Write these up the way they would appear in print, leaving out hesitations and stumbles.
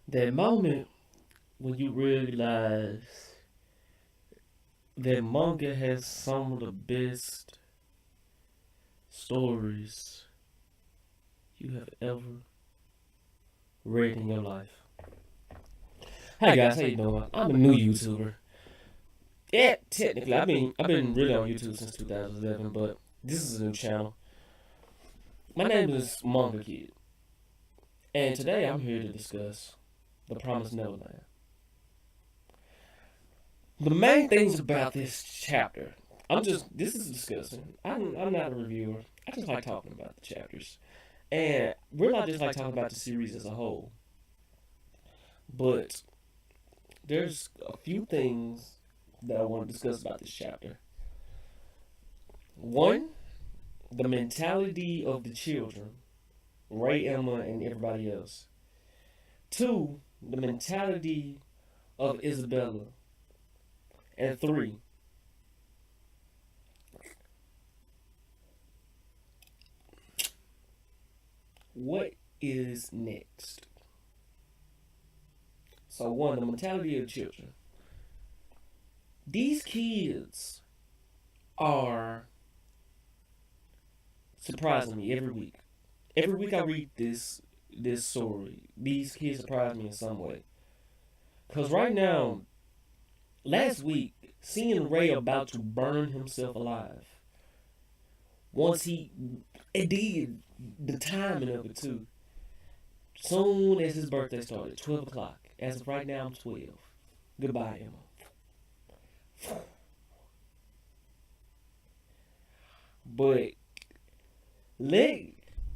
That moment when you realize that manga has some of the best stories you have ever read in your life. Hi guys, how you doing? I'm a new YouTuber. Yeah, technically, I've been really on YouTube since 2011, but this is a new channel. My name is Manga Kid, and today I'm here to discuss The Promised Neverland. The main things about this chapter, this is discussing. I'm not a reviewer. I just like talking about the chapters, and really I just like talking about the series as a whole. But there's a few things that I want to discuss about this chapter. One, the mentality of the children, Ray, Emma, and everybody else. Two, the mentality of Isabella. And three, what is next? So one, the mentality of the children. These kids are surprising me every week. Every week I read this story. These kids surprise me in some way. Cause right now, last week, seeing Ray about to burn himself alive. Once he, it did the timing of it too. Soon as his birthday started, 12 o'clock. As of right now, I'm 12. Goodbye, Emma. But let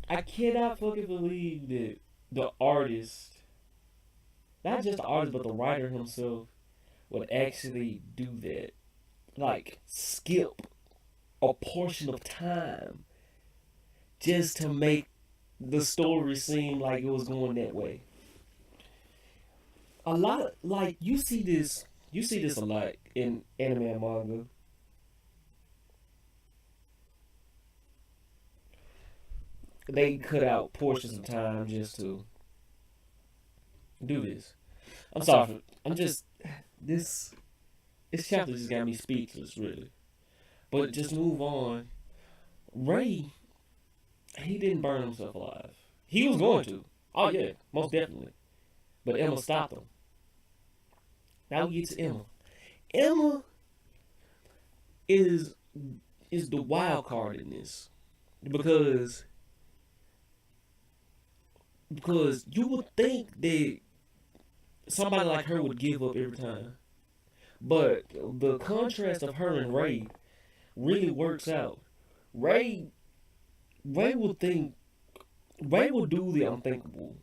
I cannot fucking believe that the artist, not just the artist, but the writer himself, would actually do that. Like, skip a portion of time just to make the story seem like it was going that way. A lot of, like, you see this a lot in anime and manga. They cut out portions of time just to do this. I'm sorry. I'm just this this chapter just got me speechless, really. But just move on. Ray, he didn't burn himself alive. He was going to. Oh yeah, most definitely. But Emma stopped him. Now we get to Emma. Emma is is the wild card in this because you would think that somebody like her would give up every time, but the contrast of her and Ray really works out. Ray Ray will think Ray will do the unthinkable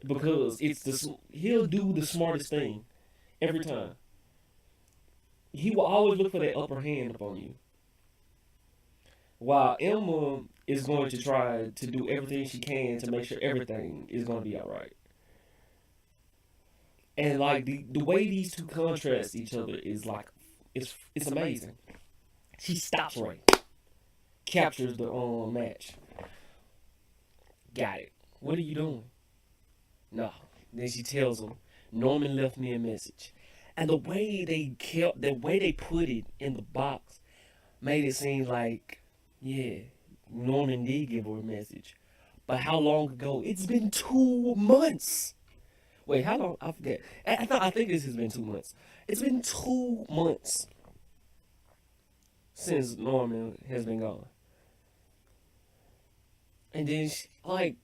because he'll do the smartest thing every time. He will always look for that upper hand upon you. While Emma is going to try to do everything she can to make sure everything is going to be all right. And like the way these two contrast each other is like it's amazing. She stops Ray, captures the match. Got it. What are you doing? No. Then she tells him, Norman left me a message. And the way they put it in the box made it seem like, yeah, Norman did give her a message. But how long ago? It's been 2 months. Wait, how long? I forget. I think this has been 2 months. It's been 2 months since Norman has been gone. And then, why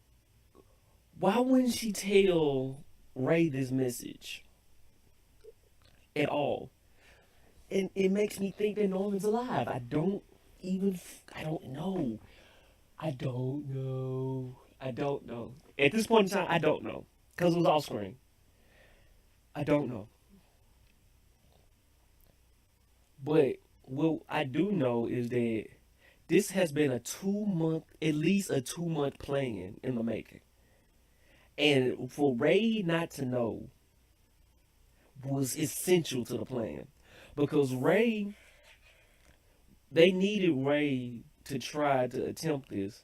wouldn't she tell Ray this message at all? And it makes me think that Norman's alive. I don't know. I don't know. I don't know. At this point in time, I don't know. Because it was off screen. I don't know. But what I do know is that this has been at least a 2 month plan in the making. And for Ray not to know was essential to the plan. Because they needed Ray to try to attempt this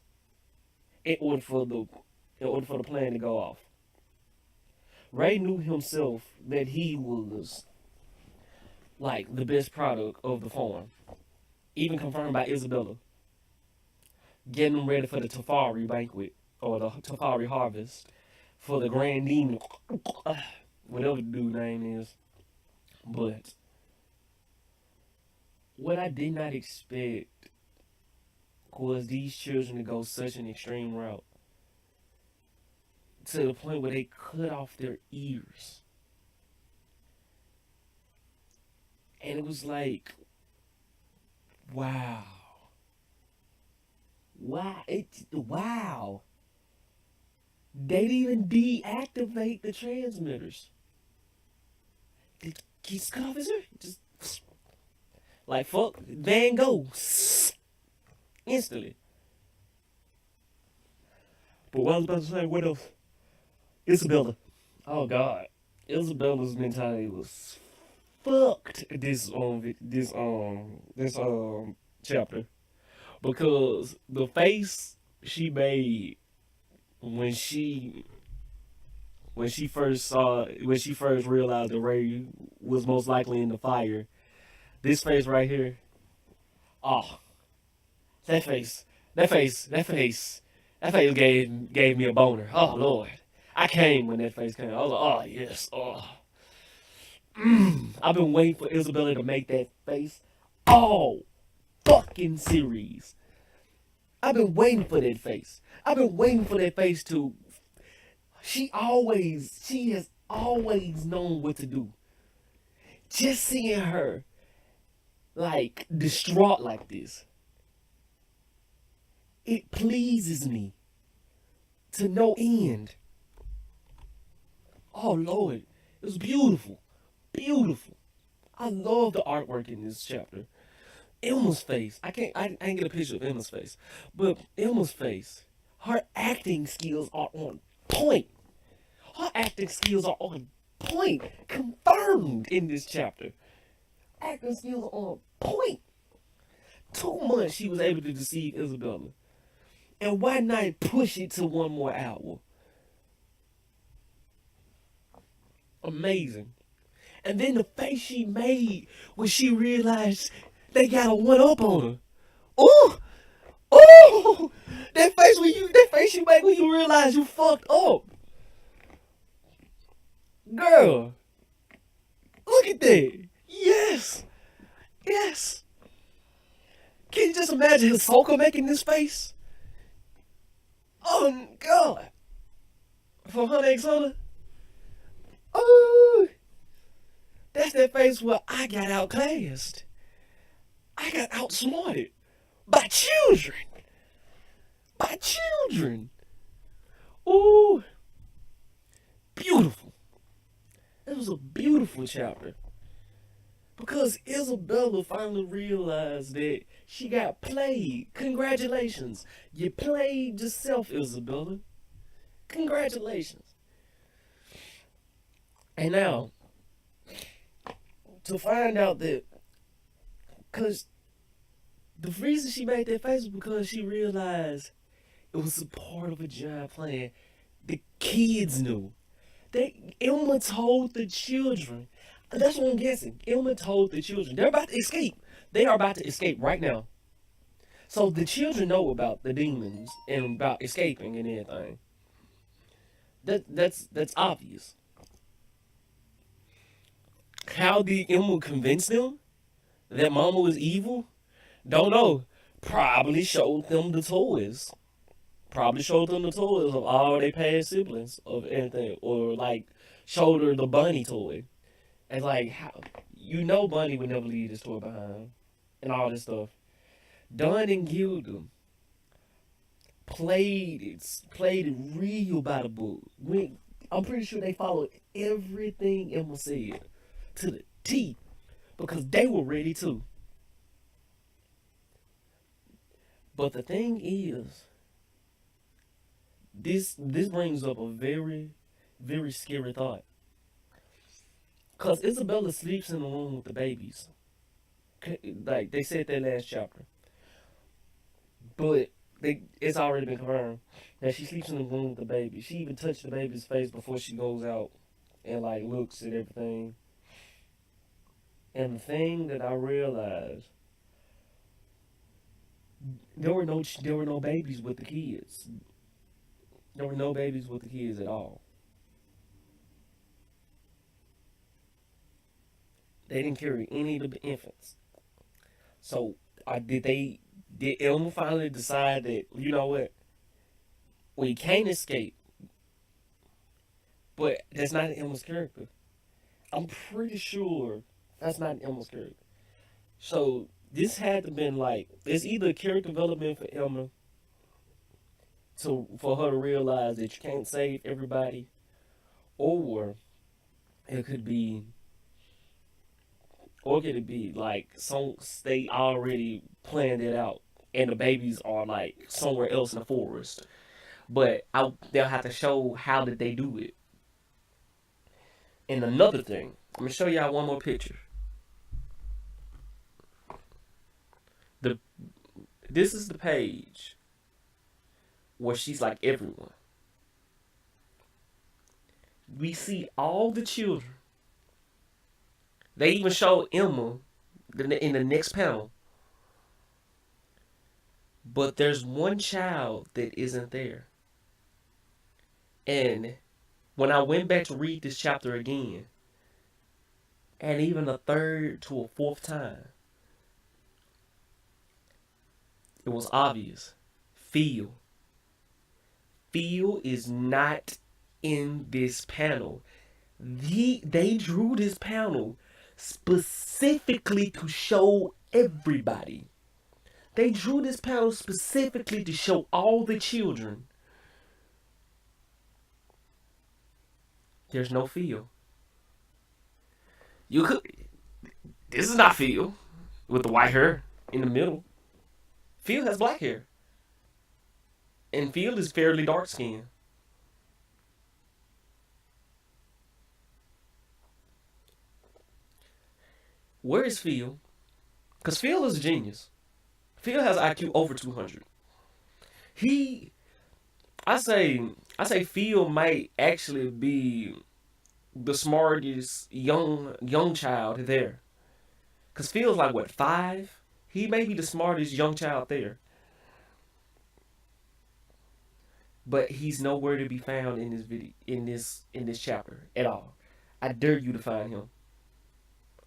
in order for the plan to go off. Ray knew himself that he was like the best product of the farm, even confirmed by Isabella, getting them ready for the Tafari banquet or the Tafari harvest for the Grand Demon, whatever the dude name is. But what I did not expect was these children to go such an extreme route to the point where they cut off their ears. And it was like, wow. Wow. Wow. They didn't even deactivate the transmitters. They just cut off his ear. Just like fuck Van Gogh. Instantly. But what I was about to say, what else? Isabella. Oh God. Isabella's mentality was fucked this chapter, because the face she made when she when she first realized that Ray was most likely in the fire. This face right here. Oh, that face. That face. That face. That face gave me a boner. Oh Lord. I came when that face came. I was like, oh yes. Oh. I've been waiting for Isabella to make that face all fucking series. I've been waiting for that face. I've been waiting for that face to. She has always known what to do. Just seeing her like distraught like this, it pleases me to no end. Oh Lord, it was beautiful, beautiful. I love the artwork in this chapter. Emma's face. I ain't get a picture of Emma's face. But Emma's face, her acting skills are on point. Her acting skills are on point. Confirmed in this chapter. Acting skills are on point. 2 months she was able to deceive Isabella. And why not push it to one more hour? Amazing. And then the face she made when she realized they got a one up on her. Ooh! Ooh! That face you make when you realize you fucked up. Girl, look at that. Yes. Yes. Can you just imagine Hisoka making this face? Oh God. For Hunter x Hunter? Oh, that's that face where I got outclassed. I got outsmarted by children. By children. Ooh. Beautiful. It was a beautiful chapter. Because Isabella finally realized that she got played. Congratulations. You played yourself, Isabella. Congratulations. And now, to find out that, because the reason she made that face was because she realized it was a part of a giant plan. The kids knew. Ilma told the children. That's what I'm guessing. Ilma told the children. They're about to escape. They are about to escape right now. So the children know about the demons and about escaping and everything. That's obvious. How did Ilma convince them that Mama was evil? Don't know. Probably showed them the toys. Probably showed them the toys of all their past siblings of anything, or like showed her the bunny toy, and like how Bunny would never leave this toy behind, and all this stuff. Dunn and Gilda played it real by the book. I'm pretty sure they followed everything Emma said to the T, because they were ready too. But the thing is, this brings up a very, very scary thought. Cause Isabella sleeps in the room with the babies. Like they said that last chapter. But it's already been confirmed that she sleeps in the room with the baby. She even touched the baby's face before she goes out and like looks at everything. And the thing that I realized, there were no babies with the kids. There were no babies with the kids at all. They didn't carry any of the infants. So did Elmer finally decide that, you know what, we can't escape, but that's not Elmer's character. I'm pretty sure that's not Elmer's character. So this had to been like, it's either character development for Elmer to for her to realize that you can't save everybody, or it could be or could it be like some they already planned it out and the babies are like somewhere else in the forest. But they'll have to show how did they do it. And another thing, I'm gonna show y'all one more picture. The This is the page where she's like everyone. We see all the children. They even show Emma in the next panel. But there's one child that isn't there. And when I went back to read this chapter again, and even a third to a fourth time, it was obvious. Phil. Phil is not in this panel. They drew this panel specifically to show everybody. They drew this panel specifically to show all the children. There's no Phil. You could. This is not Phil with the white hair in the middle. Phil has black hair, and Phil is fairly dark skinned. Where is Phil? Because Phil is a genius. Phil has IQ over 200. He, I say, I say Phil might actually be the smartest young child there. Cause Phil's like what 5? He may be the smartest young child there, but he's nowhere to be found in this video in this chapter at all. I dare you to find him.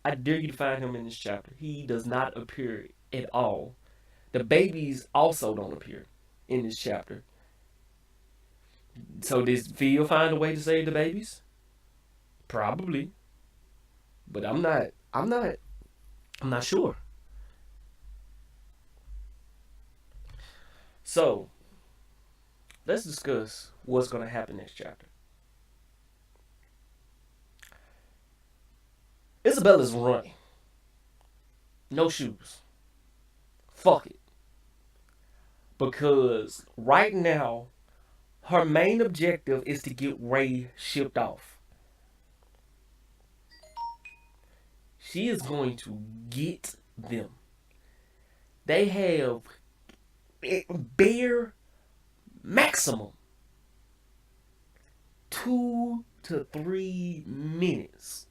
I dare you to find him in this chapter. He does not appear at all. The babies also don't appear in this chapter. So does Phil find a way to save the babies? Probably, but I'm not sure. So let's discuss what's gonna happen next chapter. Isabella's running, no shoes. Fuck it, because right now her main objective is to get Ray shipped off. She is going to get them. They have bare maximum 2 to 3 minutes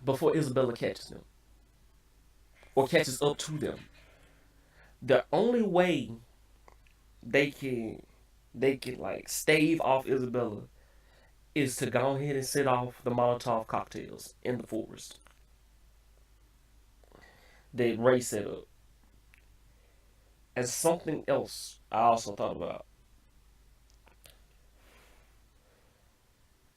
before Isabella catches them or catches up to them. The only way they can like stave off Isabella is to go ahead and set off the Molotov cocktails in the forest that Ray set up. And something else I also thought about,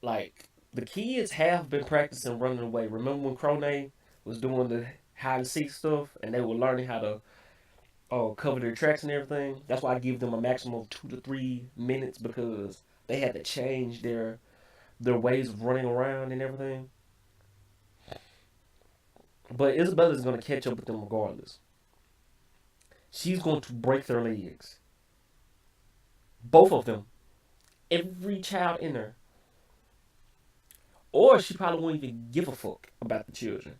like the kids have been practicing running away. Remember when Crone was doing the hide and seek stuff, and they were learning how to cover their tracks and everything. That's why I give them a maximum of 2 to 3 minutes because they had to change their ways of running around and everything. But Isabella's going to catch up with them regardless. She's going to break their legs. Both of them. Every child in there. Or she probably won't even give a fuck about the children.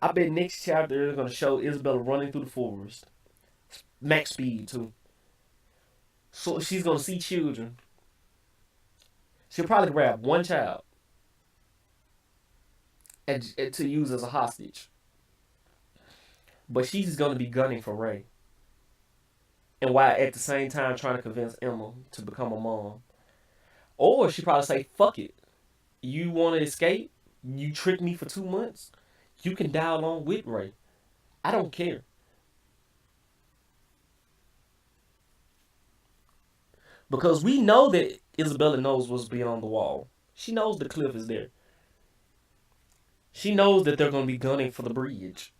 I bet next chapter they're going to show Isabella running through the forest. Max speed, too. So she's going to see children. She'll probably grab one child and to use as a hostage. But she's going to be gunning for Ray. And while at the same time trying to convince Emma to become a mom. Or she probably say, fuck it. You want to escape? You tricked me for 2 months? You can die along with Ray. I don't care. Because we know that Isabella knows what's beyond the wall. She knows the cliff is there. She knows that they're going to be gunning for the bridge.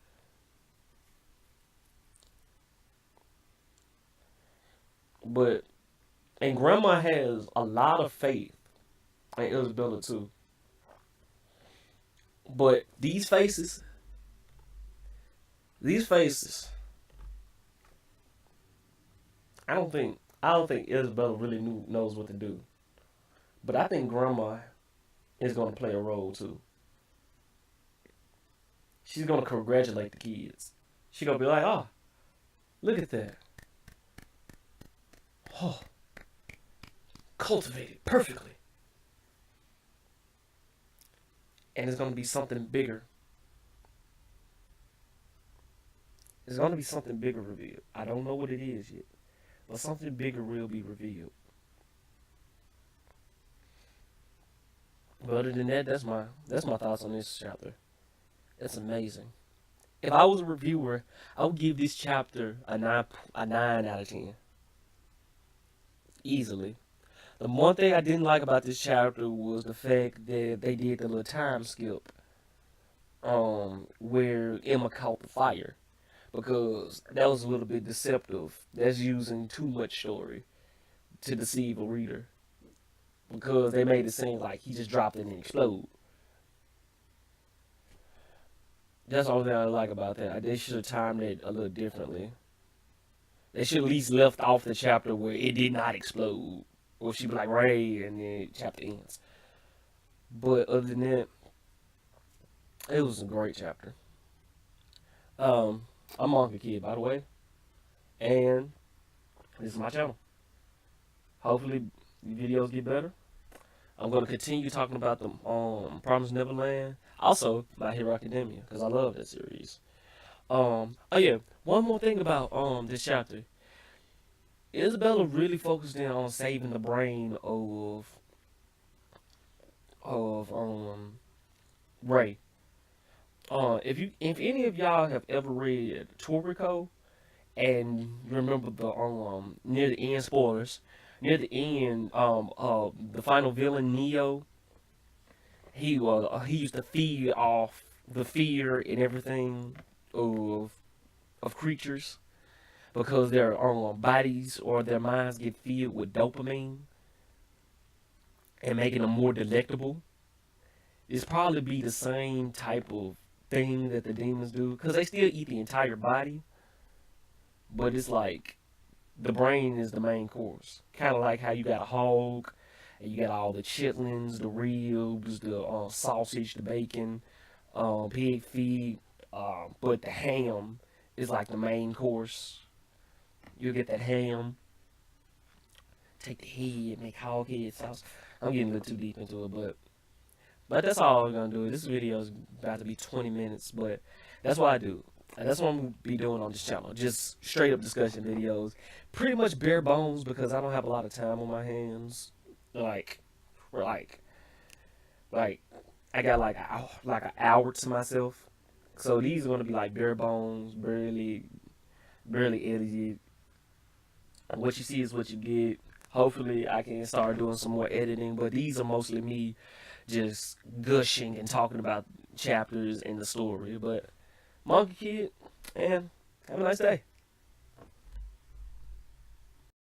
But, and Grandma has a lot of faith in Isabella too. But these faces, I don't think Isabella really knows what to do. But I think Grandma is going to play a role too. She's going to congratulate the kids. She's going to be like, oh, look at that. Oh, cultivated perfectly. And it's going to be something bigger. It's going to be something bigger revealed. I don't know what it is yet. But something bigger will be revealed. But other than that, that's my thoughts on this chapter. It's amazing. If I was a reviewer, I would give this chapter a nine out of 10. Easily. The one thing I didn't like about this chapter was the fact that they did the little time skip where Emma caught the fire. Because that was a little bit deceptive. That's using too much story to deceive a reader. Because they made it seem like he just dropped it and exploded. That's the only thing I like about that. They should have timed it a little differently. They should at least left off the chapter where it did not explode. Or she'd be like, Ray, and then chapter ends. But other than that, it was a great chapter. I'm Monkey Kid, by the way. And this is my channel. Hopefully, the videos get better. I'm going to continue talking about the Promised Neverland. Also, My Hero Academia, because I love that series. Oh yeah, one more thing about this chapter. Isabella really focused in on saving the brain of Ray. If any of y'all have ever read Toriko and you remember the near the end spoilers, near the end the final villain Neo, he used to feed off the fear and everything of creatures because their bodies or their minds get filled with dopamine and making them more delectable. It's probably be the same type of thing that the demons do because they still eat the entire body, but it's like the brain is the main course. Kind of like how you got a hog and you got all the chitlins, the ribs, the sausage, the bacon, pig feet, but the ham is like the main course. You get that ham, take the head, make hog head sauce. I'm getting a little too deep into it, but that's all I'm gonna do. This video is about to be 20 minutes, but that's what I do. And that's what I'm gonna be doing on this channel. Just straight up discussion videos. Pretty much bare bones because I don't have a lot of time on my hands. Like I got like an hour to myself. So these are gonna be like bare bones, barely edited. What you see is what you get. Hopefully I can start doing some more editing, but these are mostly me just gushing and talking about chapters in the story. But Monkey Kid, and have a nice day.